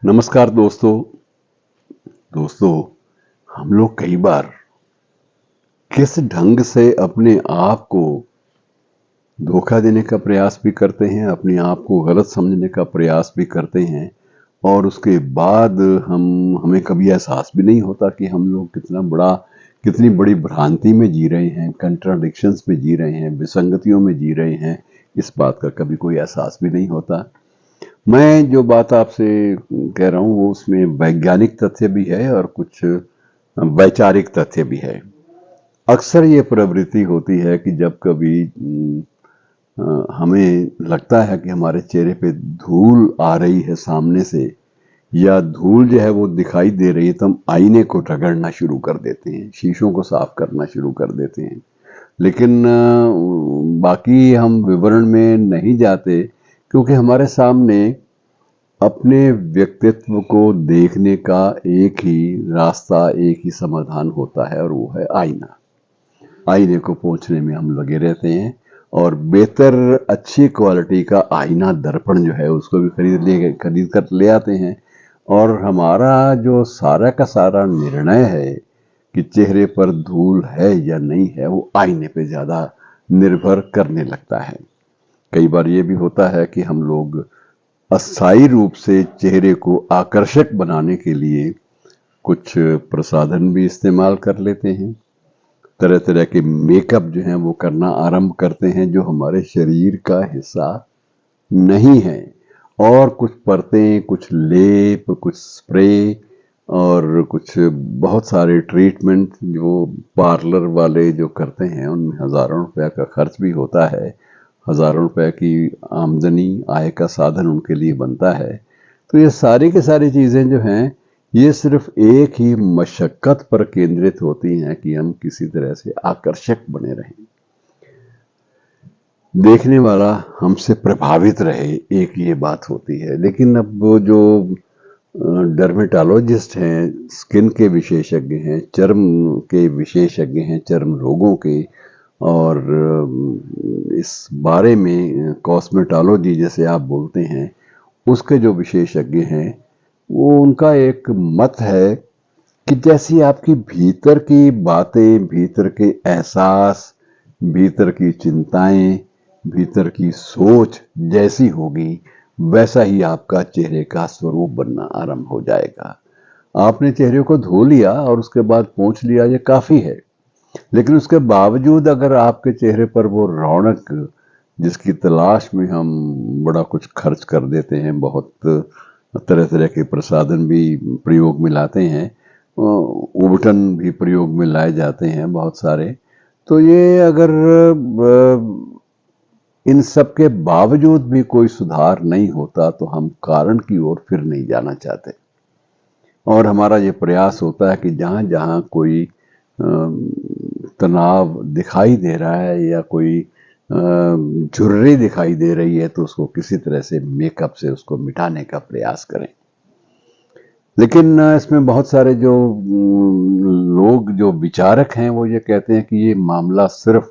नमस्कार दोस्तों। हम लोग कई बार किस ढंग से अपने आप को धोखा देने का प्रयास भी करते हैं, अपने आप को गलत समझने का प्रयास भी करते हैं और उसके बाद हमें कभी एहसास भी नहीं होता कि हम लोग कितनी बड़ी भ्रांति में जी रहे हैं, कंट्राडिक्शंस में जी रहे हैं, विसंगतियों में जी रहे हैं। इस बात का कभी कोई एहसास भी नहीं होता। मैं जो बात आपसे कह रहा हूँ वो उसमें वैज्ञानिक तथ्य भी है और कुछ वैचारिक तथ्य भी है। अक्सर ये प्रवृत्ति होती है कि जब कभी हमें लगता है कि हमारे चेहरे पे धूल आ रही है सामने से या धूल जो है वो दिखाई दे रही है, तो हम आईने को रगड़ना शुरू कर देते हैं, शीशों को साफ करना शुरू कर देते हैं। लेकिन बाकी हम विवरण में नहीं जाते क्योंकि हमारे सामने अपने व्यक्तित्व को देखने का एक ही रास्ता, एक ही समाधान होता है और वो है आईना। आईने को पोंछने में हम लगे रहते हैं और बेहतर अच्छी क्वालिटी का आईना दर्पण जो है उसको भी खरीद कर ले आते हैं और हमारा जो सारा का सारा निर्णय है कि चेहरे पर धूल है या नहीं है वो आईने पे ज्यादा निर्भर करने लगता है। कई बार ये भी होता है कि हम लोग अस्थायी रूप से चेहरे को आकर्षक बनाने के लिए कुछ प्रसाधन भी इस्तेमाल कर लेते हैं। तरह तरह के मेकअप जो हैं वो करना आरंभ करते हैं जो हमारे शरीर का हिस्सा नहीं है। और कुछ परतें, कुछ लेप, कुछ स्प्रे और कुछ बहुत सारे ट्रीटमेंट जो पार्लर वाले जो करते हैं उनमें हजारों रुपया का खर्च भी होता है। हजारों रुपए की आमदनी, आय का साधन उनके लिए बनता है। तो ये सारी की सारी चीजें जो हैं ये सिर्फ एक ही मशक्कत पर केंद्रित होती हैं कि हम किसी तरह से आकर्षक बने रहें, देखने वाला हमसे प्रभावित रहे, एक ये बात होती है। लेकिन अब वो जो डर्मेटोलॉजिस्ट हैं, स्किन के विशेषज्ञ हैं, चर्म के विशेषज्ञ हैं, चर्म रोगों के और इस बारे में कॉस्मेटोलॉजी जैसे आप बोलते हैं उसके जो विशेषज्ञ हैं वो उनका एक मत है कि जैसी आपकी भीतर की बातें, भीतर के एहसास, भीतर की चिंताएं, भीतर की सोच जैसी होगी वैसा ही आपका चेहरे का स्वरूप बनना आरंभ हो जाएगा। आपने चेहरे को धो लिया और उसके बाद पोंछ लिया, ये काफी है। लेकिन उसके बावजूद अगर आपके चेहरे पर वो रौनक जिसकी तलाश में हम बड़ा कुछ खर्च कर देते हैं, बहुत तरह तरह के प्रसाधन भी प्रयोग में लाते हैं, उबटन भी प्रयोग में लाए जाते हैं बहुत सारे। तो ये अगर इन सब के बावजूद भी कोई सुधार नहीं होता तो हम कारण की ओर फिर नहीं जाना चाहते और हमारा ये प्रयास होता है कि जहाँ जहाँ कोई तनाव दिखाई दे रहा है या कोई झुर्री दिखाई दे रही है तो उसको किसी तरह से मेकअप से उसको मिटाने का प्रयास करें। लेकिन इसमें बहुत सारे जो लोग जो विचारक हैं वो ये कहते हैं कि ये मामला सिर्फ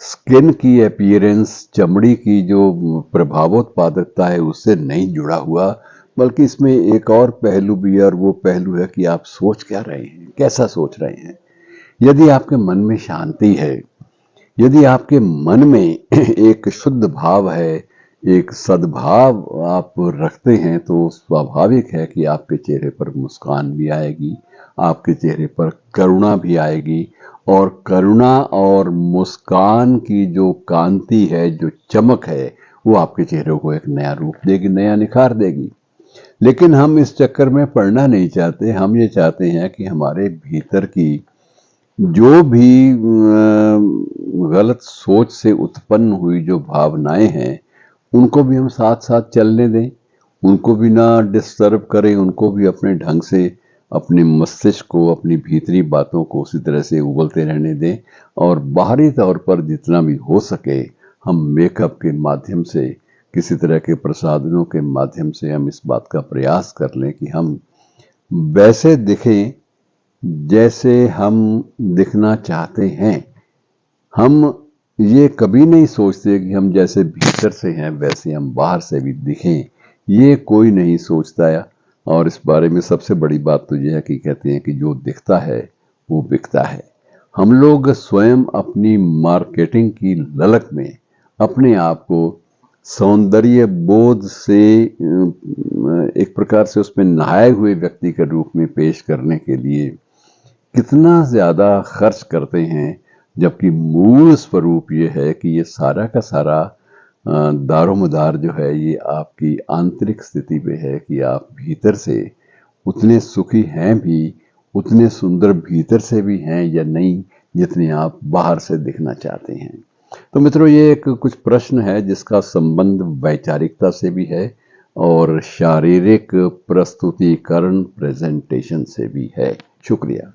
स्किन की अपीयरेंस, चमड़ी की जो प्रभावोत्पादकता है उससे नहीं जुड़ा हुआ, बल्कि इसमें एक और पहलू भी है और वो पहलू है कि आप सोच क्या रहे हैं, कैसा सोच रहे हैं। यदि आपके मन में शांति है, यदि आपके मन में एक शुद्ध भाव है, एक सद्भाव आप रखते हैं तो स्वाभाविक है कि आपके चेहरे पर मुस्कान भी आएगी, आपके चेहरे पर करुणा भी आएगी और करुणा और मुस्कान की जो कांति है, जो चमक है, वो आपके चेहरे को एक नया रूप देगी, नया निखार देगी। लेकिन हम इस चक्कर में पड़ना नहीं चाहते। हम ये चाहते हैं कि हमारे भीतर की जो भी गलत सोच से उत्पन्न हुई जो भावनाएं हैं उनको भी हम साथ साथ चलने दें, उनको भी ना डिस्टर्ब करें, उनको भी अपने ढंग से अपने मस्तिष्क को, अपनी भीतरी बातों को उसी तरह से उबलते रहने दें और बाहरी तौर पर जितना भी हो सके हम मेकअप के माध्यम से, किसी तरह के प्रसाधनों के माध्यम से हम इस बात का प्रयास कर लें कि हम वैसे दिखें जैसे हम दिखना चाहते हैं। हम ये कभी नहीं सोचते कि हम जैसे भीतर से हैं वैसे हम बाहर से भी दिखें, ये कोई नहीं सोचता है। और इस बारे में सबसे बड़ी बात तो यह है कि कहते हैं कि जो दिखता है वो बिकता है। हम लोग स्वयं अपनी मार्केटिंग की ललक में अपने आप को सौंदर्य बोध से एक प्रकार से उसमें नहाए हुए व्यक्ति के रूप में पेश करने के लिए कितना ज्यादा खर्च करते हैं, जबकि मूल स्वरूप ये है कि ये सारा का सारा दारोमदार जो है ये आपकी आंतरिक स्थिति पे है कि आप भीतर से उतने सुखी हैं भी, उतने सुंदर भीतर से भी हैं या नहीं जितने आप बाहर से दिखना चाहते हैं। तो मित्रों, ये एक कुछ प्रश्न है जिसका संबंध वैचारिकता से भी है और शारीरिक प्रस्तुतिकरण प्रेजेंटेशन से भी है। शुक्रिया।